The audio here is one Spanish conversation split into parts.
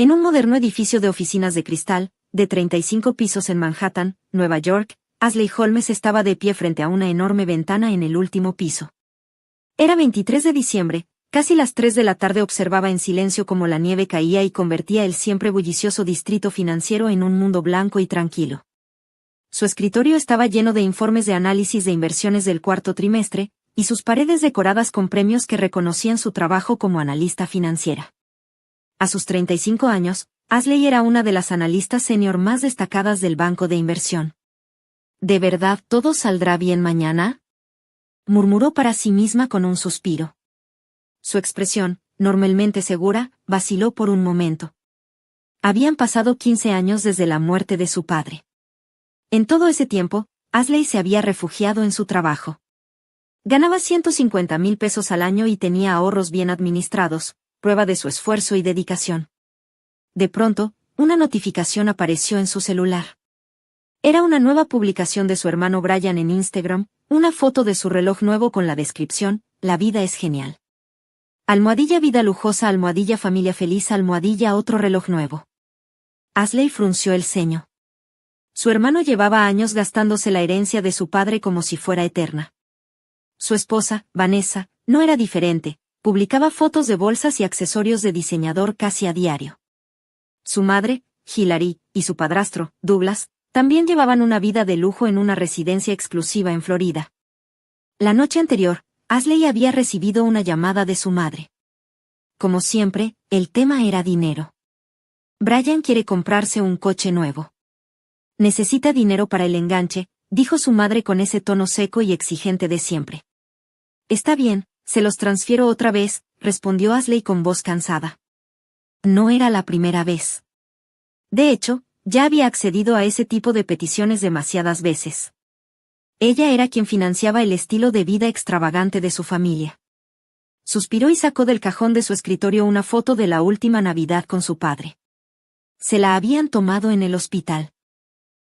En un moderno edificio de oficinas de cristal, de 35 pisos en Manhattan, Nueva York, Ashley Holmes estaba de pie frente a una enorme ventana en el último piso. Era 23 de diciembre, casi las 3 de la tarde. Observaba en silencio cómo la nieve caía y convertía el siempre bullicioso distrito financiero en un mundo blanco y tranquilo. Su escritorio estaba lleno de informes de análisis de inversiones del cuarto trimestre, y sus paredes decoradas con premios que reconocían su trabajo como analista financiera. A sus 35 años, Ashley era una de las analistas senior más destacadas del banco de inversión. ¿De verdad todo saldrá bien mañana?, murmuró para sí misma con un suspiro. Su expresión, normalmente segura, vaciló por un momento. Habían pasado 15 años desde la muerte de su padre. En todo ese tiempo, Ashley se había refugiado en su trabajo. Ganaba 150,000 pesos al año y tenía ahorros bien administrados, prueba de su esfuerzo y dedicación. De pronto, una notificación apareció en su celular. Era una nueva publicación de su hermano Brian en Instagram, una foto de su reloj nuevo con la descripción: "La vida es genial. Almohadilla vida lujosa, almohadilla familia feliz, almohadilla otro reloj nuevo". Ashley frunció el ceño. Su hermano llevaba años gastándose la herencia de su padre como si fuera eterna. Su esposa, Vanessa, no era diferente, publicaba fotos de bolsas y accesorios de diseñador casi a diario. Su madre, Hilary, y su padrastro, Douglas, también llevaban una vida de lujo en una residencia exclusiva en Florida. La noche anterior, Ashley había recibido una llamada de su madre. Como siempre, el tema era dinero. Brian quiere comprarse un coche nuevo. Necesita dinero para el enganche, dijo su madre con ese tono seco y exigente de siempre. Está bien, se los transfiero otra vez, respondió Ashley con voz cansada. No era la primera vez. De hecho, ya había accedido a ese tipo de peticiones demasiadas veces. Ella era quien financiaba el estilo de vida extravagante de su familia. Suspiró y sacó del cajón de su escritorio una foto de la última Navidad con su padre. Se la habían tomado en el hospital.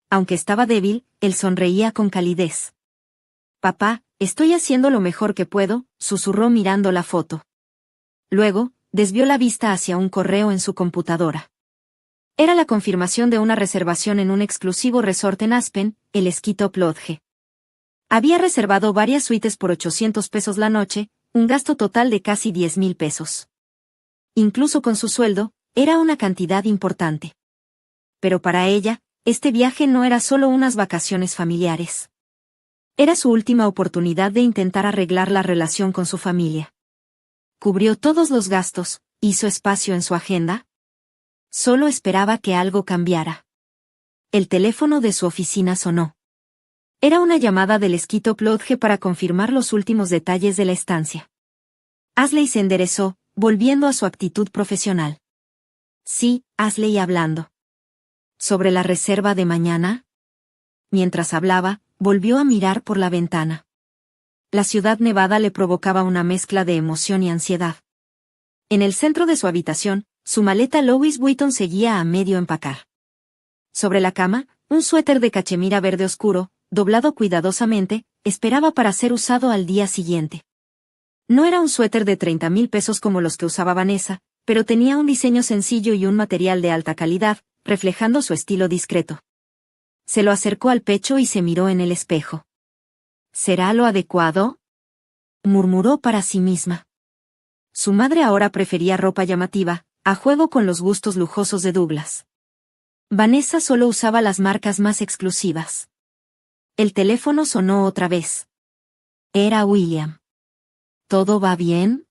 Aunque estaba débil, él sonreía con calidez. «Papá, estoy haciendo lo mejor que puedo», susurró mirando la foto. Luego, desvió la vista hacia un correo en su computadora. Era la confirmación de una reservación en un exclusivo resort en Aspen, el Ski Top Lodge. Había reservado varias suites por 800 pesos la noche, un gasto total de casi 10,000 pesos. Incluso con su sueldo, era una cantidad importante. Pero para ella, este viaje no era solo unas vacaciones familiares. Era su última oportunidad de intentar arreglar la relación con su familia. Cubrió todos los gastos, hizo espacio en su agenda. Solo esperaba que algo cambiara. El teléfono de su oficina sonó. Era una llamada del Ski Top Lodge para confirmar los últimos detalles de la estancia. Ashley se enderezó, volviendo a su actitud profesional. Sí, Ashley hablando. ¿Sobre la reserva de mañana? Mientras hablaba, volvió a mirar por la ventana. La ciudad nevada le provocaba una mezcla de emoción y ansiedad. En el centro de su habitación, su maleta Louis Vuitton seguía a medio empacar. Sobre la cama, un suéter de cachemira verde oscuro, doblado cuidadosamente, esperaba para ser usado al día siguiente. No era un suéter de 30,000 pesos como los que usaba Vanessa, pero tenía un diseño sencillo y un material de alta calidad, reflejando su estilo discreto. Se lo acercó al pecho y se miró en el espejo. ¿Será lo adecuado?, murmuró para sí misma. Su madre ahora prefería ropa llamativa, a juego con los gustos lujosos de Douglas. Vanessa solo usaba las marcas más exclusivas. El teléfono sonó otra vez. Era William. ¿Todo va bien?,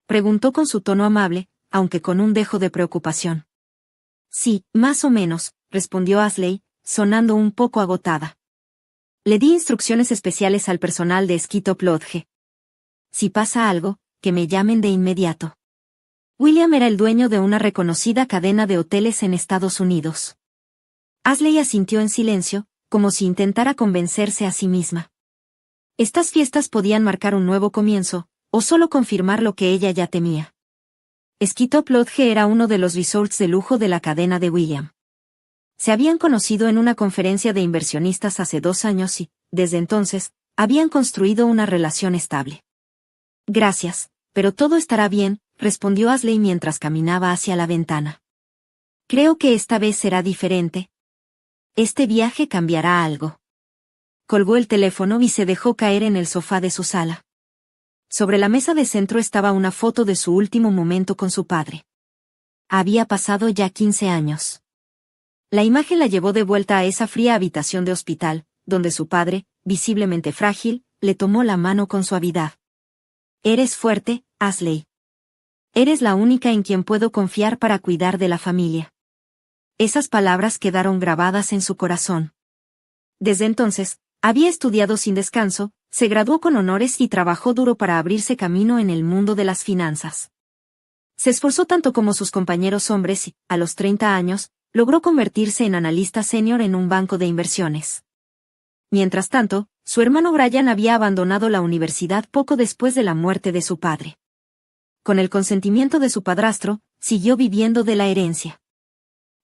preguntó con su tono amable, aunque con un dejo de preocupación. Sí, más o menos, respondió Ashley, sonando un poco agotada. Le di instrucciones especiales al personal de Ski Top Lodge. Si pasa algo, que me llamen de inmediato. William era el dueño de una reconocida cadena de hoteles en Estados Unidos. Ashley asintió en silencio, como si intentara convencerse a sí misma. Estas fiestas podían marcar un nuevo comienzo, o solo confirmar lo que ella ya temía. Ski Top Lodge era uno de los resorts de lujo de la cadena de William. Se habían conocido en una conferencia de inversionistas hace 2 años y, desde entonces, habían construido una relación estable. Gracias, pero todo estará bien, respondió Ashley mientras caminaba hacia la ventana. Creo que esta vez será diferente. Este viaje cambiará algo. Colgó el teléfono y se dejó caer en el sofá de su sala. Sobre la mesa de centro estaba una foto de su último momento con su padre. Había pasado ya 15 años. La imagen la llevó de vuelta a esa fría habitación de hospital, donde su padre, visiblemente frágil, le tomó la mano con suavidad. Eres fuerte, Ashley. Eres la única en quien puedo confiar para cuidar de la familia. Esas palabras quedaron grabadas en su corazón. Desde entonces, había estudiado sin descanso, se graduó con honores y trabajó duro para abrirse camino en el mundo de las finanzas. Se esforzó tanto como sus compañeros hombres y, a los 30 años, logró convertirse en analista senior en un banco de inversiones. Mientras tanto, su hermano Brian había abandonado la universidad poco después de la muerte de su padre. Con el consentimiento de su padrastro, siguió viviendo de la herencia.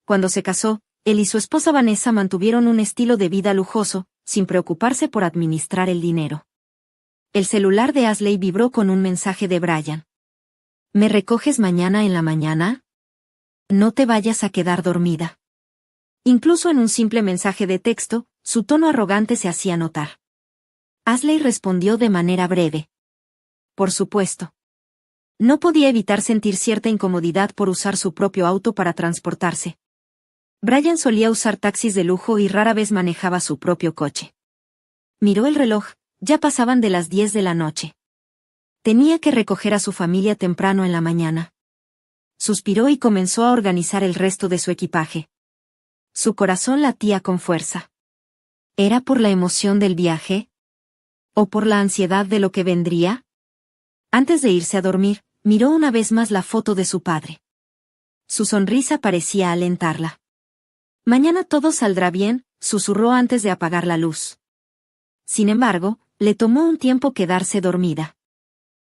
Cuando se casó, él y su esposa Vanessa mantuvieron un estilo de vida lujoso, sin preocuparse por administrar el dinero. El celular de Ashley vibró con un mensaje de Brian. ¿Me recoges mañana en la mañana? No te vayas a quedar dormida. Incluso en un simple mensaje de texto, su tono arrogante se hacía notar. Ashley respondió de manera breve. Por supuesto. No podía evitar sentir cierta incomodidad por usar su propio auto para transportarse. Brian solía usar taxis de lujo y rara vez manejaba su propio coche. Miró el reloj, ya pasaban de las 10 de la noche. Tenía que recoger a su familia temprano en la mañana. Suspiró y comenzó a organizar el resto de su equipaje. Su corazón latía con fuerza. ¿Era por la emoción del viaje? ¿O por la ansiedad de lo que vendría? Antes de irse a dormir, miró una vez más la foto de su padre. Su sonrisa parecía alentarla. Mañana todo saldrá bien, susurró antes de apagar la luz. Sin embargo, le tomó un tiempo quedarse dormida.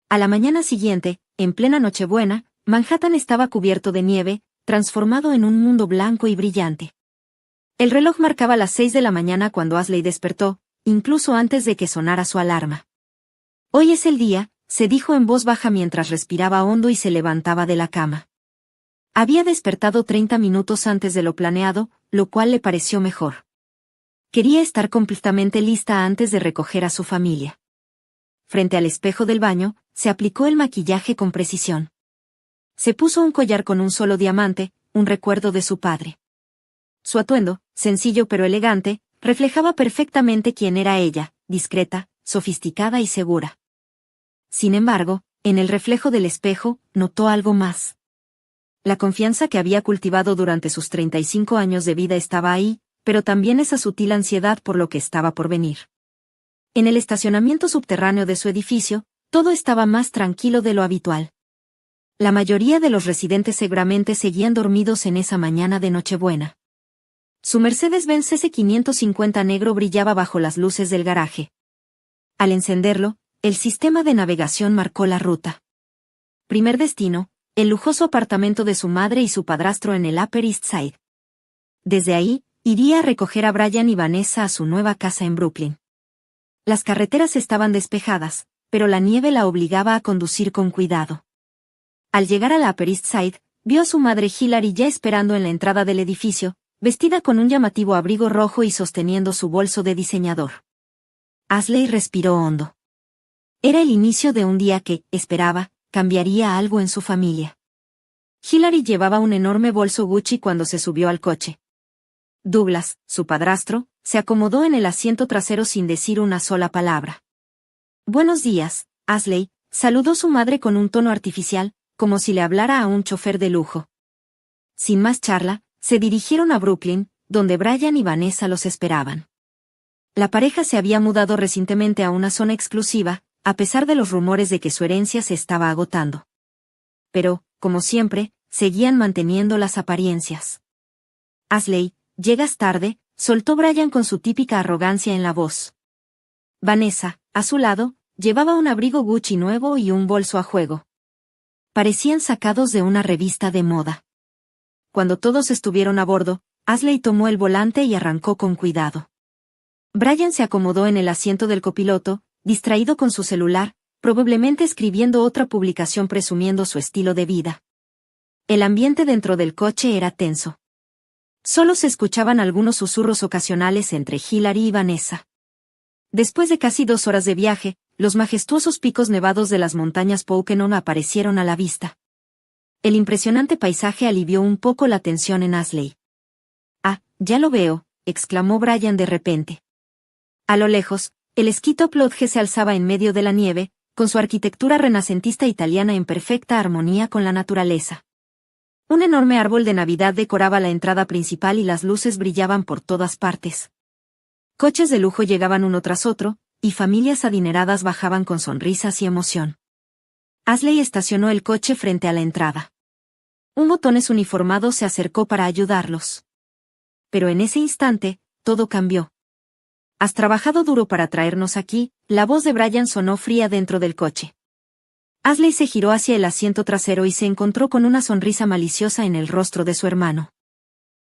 A la mañana siguiente, en plena Nochebuena, Manhattan estaba cubierto de nieve, transformado en un mundo blanco y brillante. El reloj marcaba las 6 de la mañana cuando Ashley despertó, incluso antes de que sonara su alarma. Hoy es el día, se dijo en voz baja mientras respiraba hondo y se levantaba de la cama. Había despertado 30 minutos antes de lo planeado, lo cual le pareció mejor. Quería estar completamente lista antes de recoger a su familia. Frente al espejo del baño, se aplicó el maquillaje con precisión. Se puso un collar con un solo diamante, un recuerdo de su padre. Su atuendo, sencillo pero elegante, reflejaba perfectamente quién era ella, discreta, sofisticada y segura. Sin embargo, en el reflejo del espejo, notó algo más. La confianza que había cultivado durante sus 35 años de vida estaba ahí, pero también esa sutil ansiedad por lo que estaba por venir. En el estacionamiento subterráneo de su edificio, todo estaba más tranquilo de lo habitual. La mayoría de los residentes seguramente seguían dormidos en esa mañana de Nochebuena. Su Mercedes-Benz S550 negro brillaba bajo las luces del garaje. Al encenderlo, el sistema de navegación marcó la ruta. Primer destino, el lujoso apartamento de su madre y su padrastro en el Upper East Side. Desde ahí, iría a recoger a Brian y Vanessa a su nueva casa en Brooklyn. Las carreteras estaban despejadas, pero la nieve la obligaba a conducir con cuidado. Al llegar al Upper East Side, vio a su madre Hillary ya esperando en la entrada del edificio, vestida con un llamativo abrigo rojo y sosteniendo su bolso de diseñador. Ashley respiró hondo. Era el inicio de un día que, esperaba, cambiaría algo en su familia. Hillary llevaba un enorme bolso Gucci cuando se subió al coche. Douglas, su padrastro, se acomodó en el asiento trasero sin decir una sola palabra. Buenos días, Ashley, saludó su madre con un tono artificial, como si le hablara a un chofer de lujo. Sin más charla, se dirigieron a Brooklyn, donde Brian y Vanessa los esperaban. La pareja se había mudado recientemente a una zona exclusiva, a pesar de los rumores de que su herencia se estaba agotando. Pero, como siempre, seguían manteniendo las apariencias. Ashley, llegas tarde, soltó Brian con su típica arrogancia en la voz. Vanessa, a su lado, llevaba un abrigo Gucci nuevo y un bolso a juego. Parecían sacados de una revista de moda. Cuando todos estuvieron a bordo, Ashley tomó el volante y arrancó con cuidado. Brian se acomodó en el asiento del copiloto, distraído con su celular, probablemente escribiendo otra publicación presumiendo su estilo de vida. El ambiente dentro del coche era tenso. Solo se escuchaban algunos susurros ocasionales entre Hilary y Vanessa. Después de casi 2 horas de viaje, los majestuosos picos nevados de las montañas Pocono aparecieron a la vista. El impresionante paisaje alivió un poco la tensión en Ashley. «Ah, ya lo veo», exclamó Brian de repente. A lo lejos, el Ski Top Lodge se alzaba en medio de la nieve, con su arquitectura renacentista italiana en perfecta armonía con la naturaleza. Un enorme árbol de Navidad decoraba la entrada principal y las luces brillaban por todas partes. Coches de lujo llegaban uno tras otro, y familias adineradas bajaban con sonrisas y emoción. Ashley estacionó el coche frente a la entrada. Un botones uniformado se acercó para ayudarlos. Pero en ese instante, todo cambió. «Has trabajado duro para traernos aquí», la voz de Brian sonó fría dentro del coche. Ashley se giró hacia el asiento trasero y se encontró con una sonrisa maliciosa en el rostro de su hermano.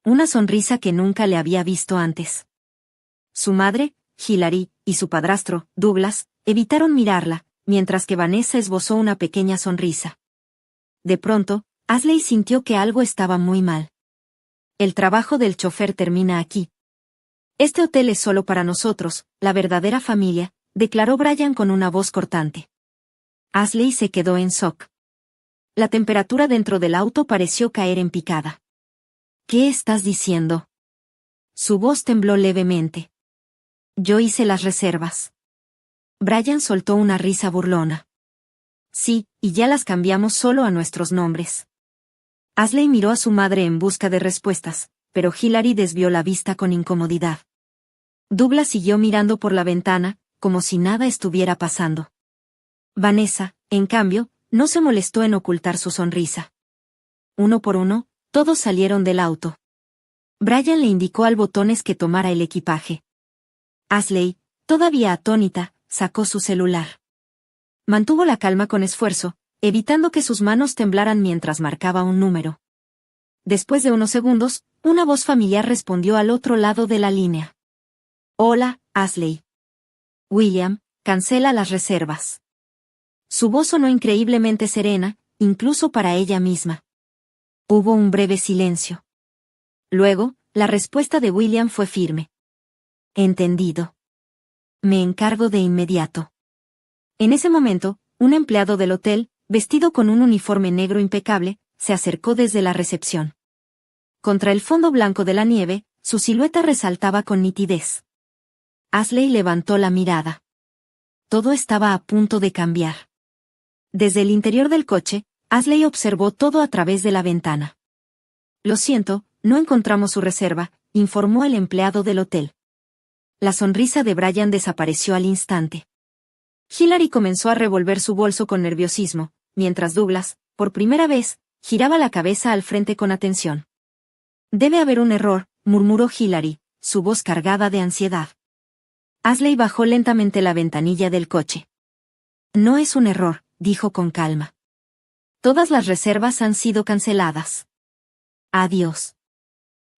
Una sonrisa que nunca le había visto antes. Su madre, Hilary, y su padrastro, Douglas, evitaron mirarla, mientras que Vanessa esbozó una pequeña sonrisa. De pronto, Ashley sintió que algo estaba muy mal. «El trabajo del chofer termina aquí. Este hotel es solo para nosotros, la verdadera familia», declaró Brian con una voz cortante. Ashley se quedó en shock. La temperatura dentro del auto pareció caer en picada. «¿Qué estás diciendo?» Su voz tembló levemente. «Yo hice las reservas». Brian soltó una risa burlona. «Sí, y ya las cambiamos solo a nuestros nombres». Ashley miró a su madre en busca de respuestas, pero Hilary desvió la vista con incomodidad. Douglas siguió mirando por la ventana, como si nada estuviera pasando. Vanessa, en cambio, no se molestó en ocultar su sonrisa. Uno por uno, todos salieron del auto. Brian le indicó al botones que tomara el equipaje. Ashley, todavía atónita, sacó su celular. Mantuvo la calma con esfuerzo, evitando que sus manos temblaran mientras marcaba un número. Después de unos segundos, una voz familiar respondió al otro lado de la línea. «Hola, Ashley. William, cancela las reservas». Su voz sonó increíblemente serena, incluso para ella misma. Hubo un breve silencio. Luego, la respuesta de William fue firme. «Entendido. Me encargo de inmediato». En ese momento, un empleado del hotel, vestido con un uniforme negro impecable, se acercó desde la recepción. Contra el fondo blanco de la nieve, su silueta resaltaba con nitidez. Ashley levantó la mirada. Todo estaba a punto de cambiar. Desde el interior del coche, Ashley observó todo a través de la ventana. «Lo siento, no encontramos su reserva», informó el empleado del hotel. La sonrisa de Brian desapareció al instante. Hilary comenzó a revolver su bolso con nerviosismo, mientras Douglas, por primera vez, giraba la cabeza al frente con atención. «Debe haber un error», murmuró Hilary, su voz cargada de ansiedad. Ashley bajó lentamente la ventanilla del coche. «No es un error», dijo con calma. «Todas las reservas han sido canceladas. Adiós».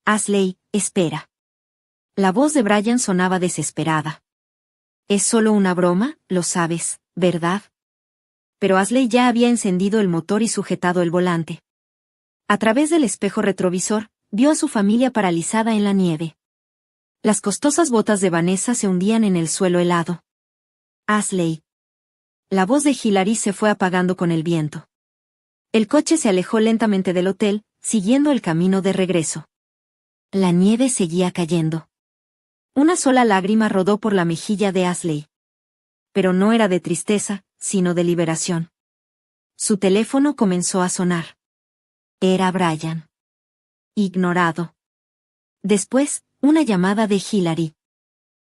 «Ashley, espera». La voz de Brian sonaba desesperada. «Es solo una broma, lo sabes, ¿verdad?». Pero Ashley ya había encendido el motor y sujetado el volante. A través del espejo retrovisor, vio a su familia paralizada en la nieve. Las costosas botas de Vanessa se hundían en el suelo helado. «Ashley». La voz de Hilary se fue apagando con el viento. El coche se alejó lentamente del hotel, siguiendo el camino de regreso. La nieve seguía cayendo. Una sola lágrima rodó por la mejilla de Ashley. Pero no era de tristeza, sino de liberación. Su teléfono comenzó a sonar. Era Brian. Ignorado. Después, una llamada de Hilary.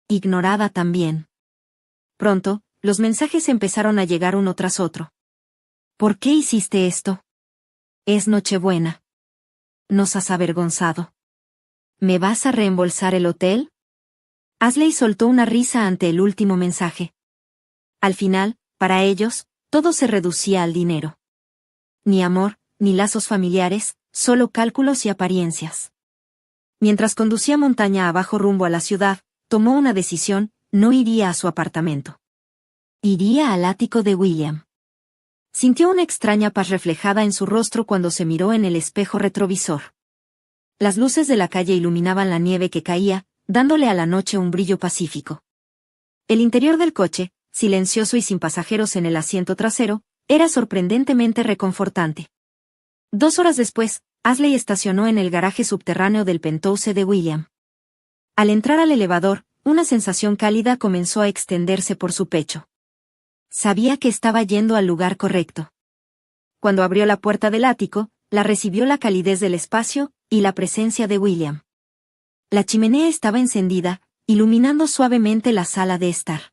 Ignorada también. Pronto, los mensajes empezaron a llegar uno tras otro. «¿Por qué hiciste esto? Es Nochebuena. Nos has avergonzado. ¿Me vas a reembolsar el hotel?». Ashley soltó una risa ante el último mensaje. Al final, para ellos, todo se reducía al dinero. Ni amor, ni lazos familiares, solo cálculos y apariencias. Mientras conducía montaña abajo rumbo a la ciudad, tomó una decisión: no iría a su apartamento. Iría al ático de William. Sintió una extraña paz reflejada en su rostro cuando se miró en el espejo retrovisor. Las luces de la calle iluminaban la nieve que caía, dándole a la noche un brillo pacífico. El interior del coche, silencioso y sin pasajeros en el asiento trasero, era sorprendentemente reconfortante. 2 horas después, Ashley estacionó en el garaje subterráneo del penthouse de William. Al entrar al elevador, una sensación cálida comenzó a extenderse por su pecho. Sabía que estaba yendo al lugar correcto. Cuando abrió la puerta del ático, la recibió la calidez del espacio y la presencia de William. La chimenea estaba encendida, iluminando suavemente la sala de estar.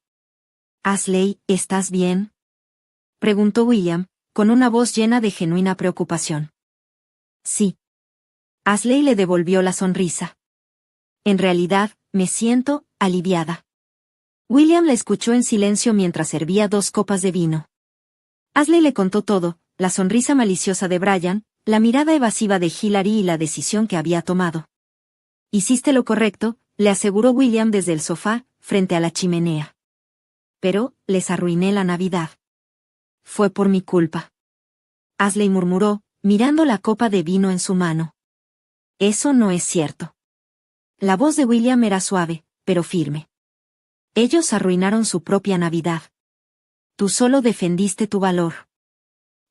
«Ashley, ¿estás bien?», preguntó William, con una voz llena de genuina preocupación. «Sí». Ashley le devolvió la sonrisa. «En realidad, me siento aliviada». William la escuchó en silencio mientras servía 2 copas de vino. Ashley le contó todo, la sonrisa maliciosa de Brian, la mirada evasiva de Hilary y la decisión que había tomado. «Hiciste lo correcto», le aseguró William desde el sofá, frente a la chimenea. «Pero, les arruiné la Navidad. Fue por mi culpa». Ashley murmuró, mirando la copa de vino en su mano. «Eso no es cierto». La voz de William era suave, pero firme. «Ellos arruinaron su propia Navidad. Tú solo defendiste tu valor».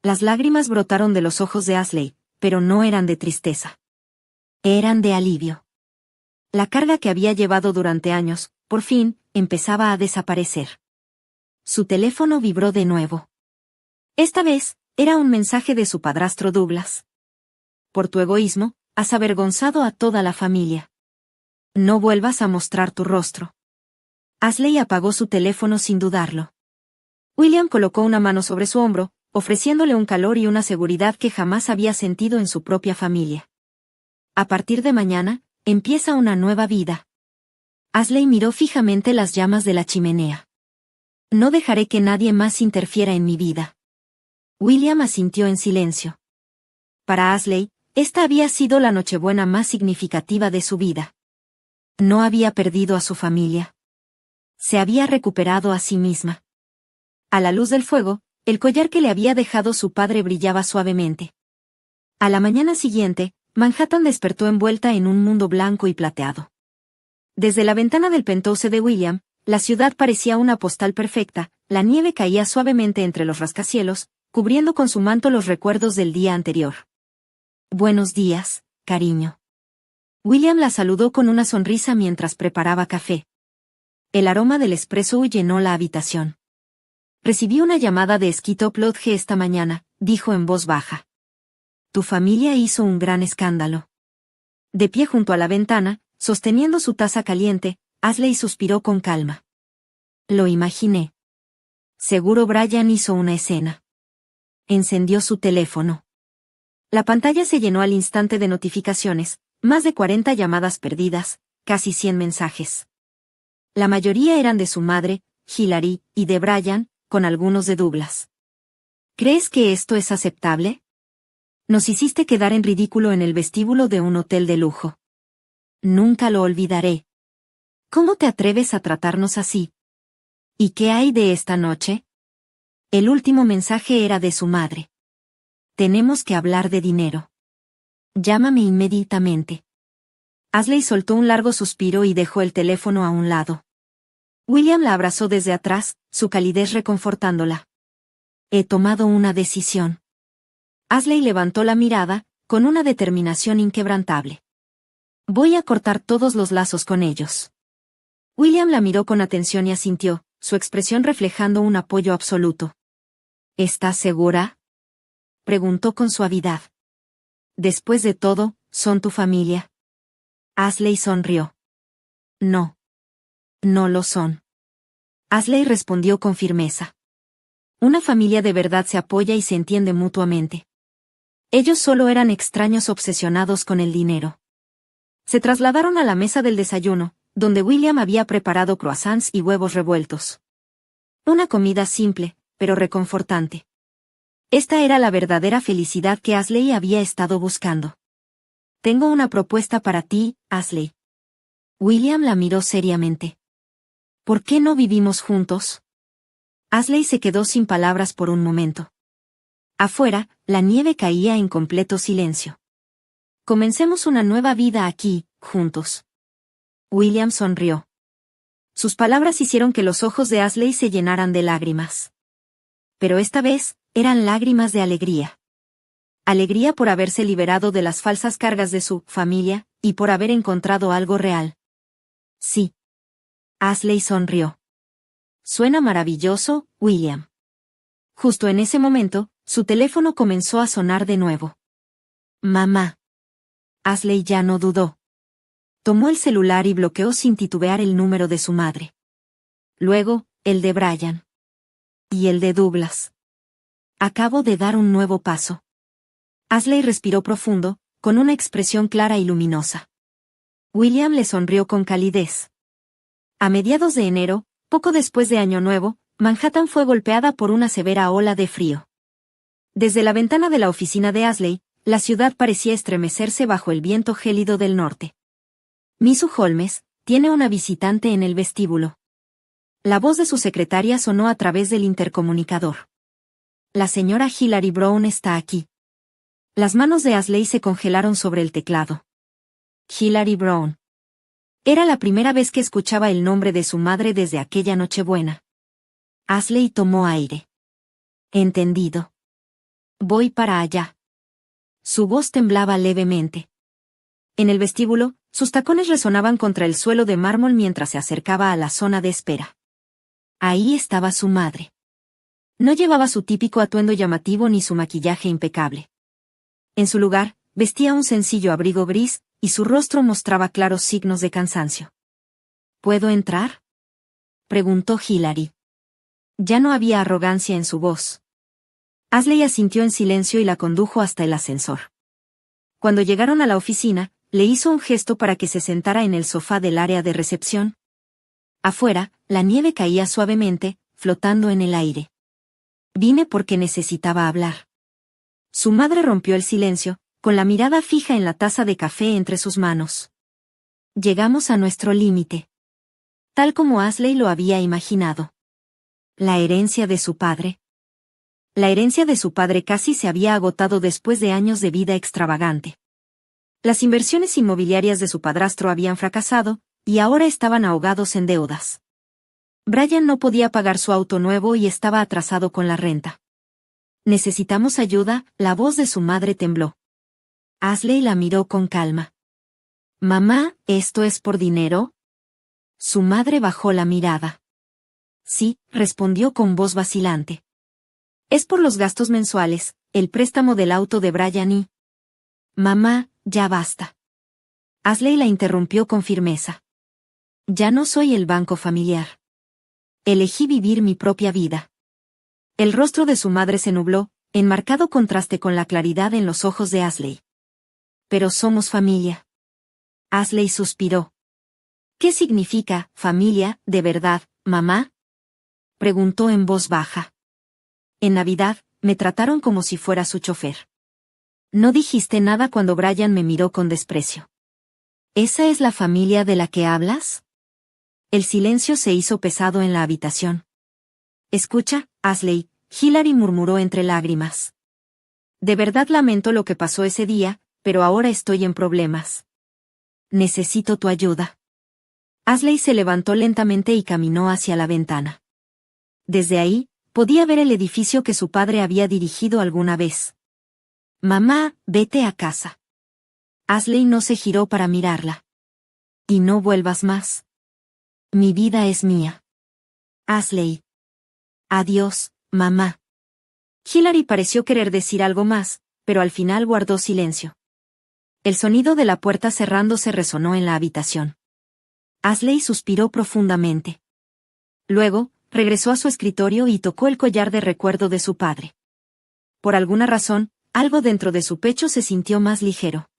Las lágrimas brotaron de los ojos de Ashley, pero no eran de tristeza. Eran de alivio. La carga que había llevado durante años, por fin, empezaba a desaparecer. Su teléfono vibró de nuevo. Esta vez, era un mensaje de su padrastro Douglas. «Por tu egoísmo, has avergonzado a toda la familia. No vuelvas a mostrar tu rostro». Ashley apagó su teléfono sin dudarlo. William colocó una mano sobre su hombro, ofreciéndole un calor y una seguridad que jamás había sentido en su propia familia. «A partir de mañana, empieza una nueva vida». Ashley miró fijamente las llamas de la chimenea. «No dejaré que nadie más interfiera en mi vida». William asintió en silencio. Para Ashley, esta había sido la Nochebuena más significativa de su vida. No había perdido a su familia. Se había recuperado a sí misma. A la luz del fuego, el collar que le había dejado su padre brillaba suavemente. A la mañana siguiente, Manhattan despertó envuelta en un mundo blanco y plateado. Desde la ventana del penthouse de William, la ciudad parecía una postal perfecta, la nieve caía suavemente entre los rascacielos, cubriendo con su manto los recuerdos del día anterior. «Buenos días, cariño». William la saludó con una sonrisa mientras preparaba café. El aroma del espresso llenó la habitación. «Recibí una llamada de Skip Lodge esta mañana», dijo en voz baja. «Tu familia hizo un gran escándalo». De pie junto a la ventana, sosteniendo su taza caliente, Ashley suspiró con calma. «Lo imaginé. Seguro Brian hizo una escena». Encendió su teléfono. La pantalla se llenó al instante de notificaciones, más de 40 llamadas perdidas, casi 100 mensajes. La mayoría eran de su madre, Hilary, y de Brian, con algunos de Douglas. «¿Crees que esto es aceptable? Nos hiciste quedar en ridículo en el vestíbulo de un hotel de lujo. Nunca lo olvidaré. ¿Cómo te atreves a tratarnos así? ¿Y qué hay de esta noche?» El último mensaje era de su madre. «Tenemos que hablar de dinero. Llámame inmediatamente». Ashley soltó un largo suspiro y dejó el teléfono a un lado. William la abrazó desde atrás, su calidez reconfortándola. «He tomado una decisión». Ashley levantó la mirada, con una determinación inquebrantable. «Voy a cortar todos los lazos con ellos». William la miró con atención y asintió, su expresión reflejando un apoyo absoluto. «¿Estás segura?», preguntó con suavidad. «Después de todo, son tu familia». Ashley sonrió. «No. No lo son». Ashley respondió con firmeza. «Una familia de verdad se apoya y se entiende mutuamente». Ellos solo eran extraños obsesionados con el dinero. Se trasladaron a la mesa del desayuno, donde William había preparado croissants y huevos revueltos. Una comida simple, pero reconfortante. Esta era la verdadera felicidad que Ashley había estado buscando. «Tengo una propuesta para ti, Ashley». William la miró seriamente. «¿Por qué no vivimos juntos?». Ashley se quedó sin palabras por un momento. Afuera, la nieve caía en completo silencio. Comencemos una nueva vida aquí, juntos. William sonrió. Sus palabras hicieron que los ojos de Ashley se llenaran de lágrimas. Pero esta vez, eran lágrimas de alegría. Alegría por haberse liberado de las falsas cargas de su familia, y por haber encontrado algo real. Sí. Ashley sonrió. Suena maravilloso, William. Justo en ese momento, su teléfono comenzó a sonar de nuevo. Mamá. Ashley ya no dudó. Tomó el celular y bloqueó sin titubear el número de su madre. Luego, el de Brian. Y el de Douglas. Acabo de dar un nuevo paso. Ashley respiró profundo, con una expresión clara y luminosa. William le sonrió con calidez. A mediados de enero, poco después de Año Nuevo, Manhattan fue golpeada por una severa ola de frío. Desde la ventana de la oficina de Ashley, la ciudad parecía estremecerse bajo el viento gélido del norte. Miss Holmes, tiene una visitante en el vestíbulo. La voz de su secretaria sonó a través del intercomunicador. La señora Hilary Brown está aquí. Las manos de Ashley se congelaron sobre el teclado. Hilary Brown. Era la primera vez que escuchaba el nombre de su madre desde aquella Nochebuena. Ashley tomó aire. Entendido. Voy para allá. Su voz temblaba levemente. En el vestíbulo, sus tacones resonaban contra el suelo de mármol mientras se acercaba a la zona de espera. Ahí estaba su madre. No llevaba su típico atuendo llamativo ni su maquillaje impecable. En su lugar, vestía un sencillo abrigo gris, y su rostro mostraba claros signos de cansancio. ¿Puedo entrar?, preguntó Hilary. Ya no había arrogancia en su voz. Ashley asintió en silencio y la condujo hasta el ascensor. Cuando llegaron a la oficina, le hizo un gesto para que se sentara en el sofá del área de recepción. Afuera, la nieve caía suavemente, flotando en el aire. Vine porque necesitaba hablar. Su madre rompió el silencio, con la mirada fija en la taza de café entre sus manos. Llegamos a nuestro límite. Tal como Ashley lo había imaginado. La herencia de su padre. La herencia de su padre casi se había agotado después de años de vida extravagante. Las inversiones inmobiliarias de su padrastro habían fracasado, y ahora estaban ahogados en deudas. Brian no podía pagar su auto nuevo y estaba atrasado con la renta. Necesitamos ayuda, la voz de su madre tembló. Ashley la miró con calma. Mamá, ¿esto es por dinero? Su madre bajó la mirada. Sí, respondió con voz vacilante. Es por los gastos mensuales, el préstamo del auto de Brian y... Mamá, ya basta. Ashley la interrumpió con firmeza. Ya no soy el banco familiar. Elegí vivir mi propia vida. El rostro de su madre se nubló, en marcado contraste con la claridad en los ojos de Ashley. Pero somos familia. Ashley suspiró. ¿Qué significa, familia, de verdad, mamá?, preguntó en voz baja. En Navidad, me trataron como si fuera su chofer. No dijiste nada cuando Brian me miró con desprecio. ¿Esa es la familia de la que hablas? El silencio se hizo pesado en la habitación. Escucha, Ashley, Hilary murmuró entre lágrimas. De verdad lamento lo que pasó ese día, pero ahora estoy en problemas. Necesito tu ayuda. Ashley se levantó lentamente y caminó hacia la ventana. Desde ahí, podía ver el edificio que su padre había dirigido alguna vez. Mamá, vete a casa. Ashley no se giró para mirarla. Y no vuelvas más. Mi vida es mía. Ashley. Adiós, mamá. Hilary pareció querer decir algo más, pero al final guardó silencio. El sonido de la puerta cerrándose resonó en la habitación. Ashley suspiró profundamente. Luego, regresó a su escritorio y tocó el collar de recuerdo de su padre. Por alguna razón, algo dentro de su pecho se sintió más ligero.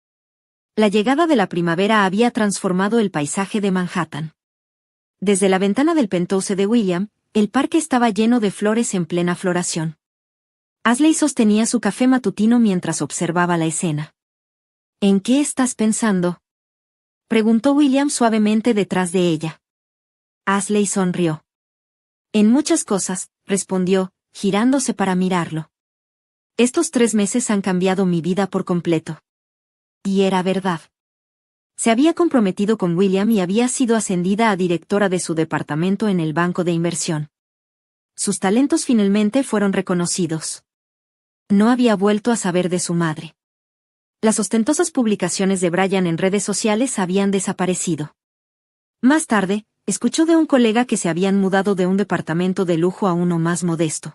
La llegada de la primavera había transformado el paisaje de Manhattan. Desde la ventana del penthouse de William, el parque estaba lleno de flores en plena floración. Ashley sostenía su café matutino mientras observaba la escena. ¿En qué estás pensando?, preguntó William suavemente detrás de ella. Ashley sonrió. En muchas cosas, respondió, girándose para mirarlo. Estos 3 meses han cambiado mi vida por completo. Y era verdad. Se había comprometido con William y había sido ascendida a directora de su departamento en el banco de inversión. Sus talentos finalmente fueron reconocidos. No había vuelto a saber de su madre. Las ostentosas publicaciones de Brian en redes sociales habían desaparecido. Más tarde, escuchó de un colega que se habían mudado de un departamento de lujo a uno más modesto.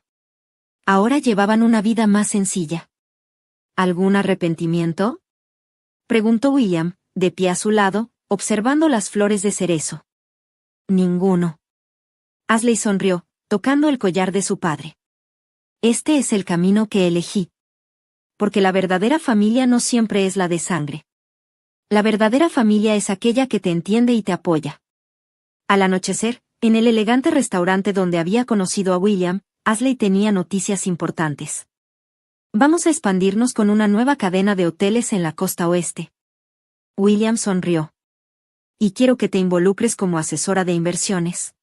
Ahora llevaban una vida más sencilla. ¿Algún arrepentimiento?, preguntó William, de pie a su lado, observando las flores de cerezo. Ninguno. Ashley sonrió, tocando el collar de su padre. Este es el camino que elegí. Porque la verdadera familia no siempre es la de sangre. La verdadera familia es aquella que te entiende y te apoya. Al anochecer, en el elegante restaurante donde había conocido a William, Ashley tenía noticias importantes. Vamos a expandirnos con una nueva cadena de hoteles en la costa oeste. William sonrió. Y quiero que te involucres como asesora de inversiones.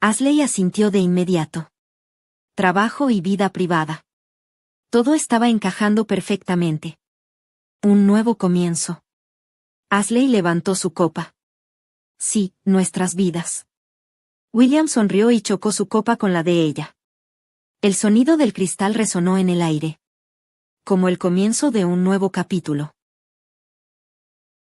Ashley asintió de inmediato. Trabajo y vida privada. Todo estaba encajando perfectamente. Un nuevo comienzo. Ashley levantó su copa. Sí, nuestras vidas. William sonrió y chocó su copa con la de ella. El sonido del cristal resonó en el aire. Como el comienzo de un nuevo capítulo.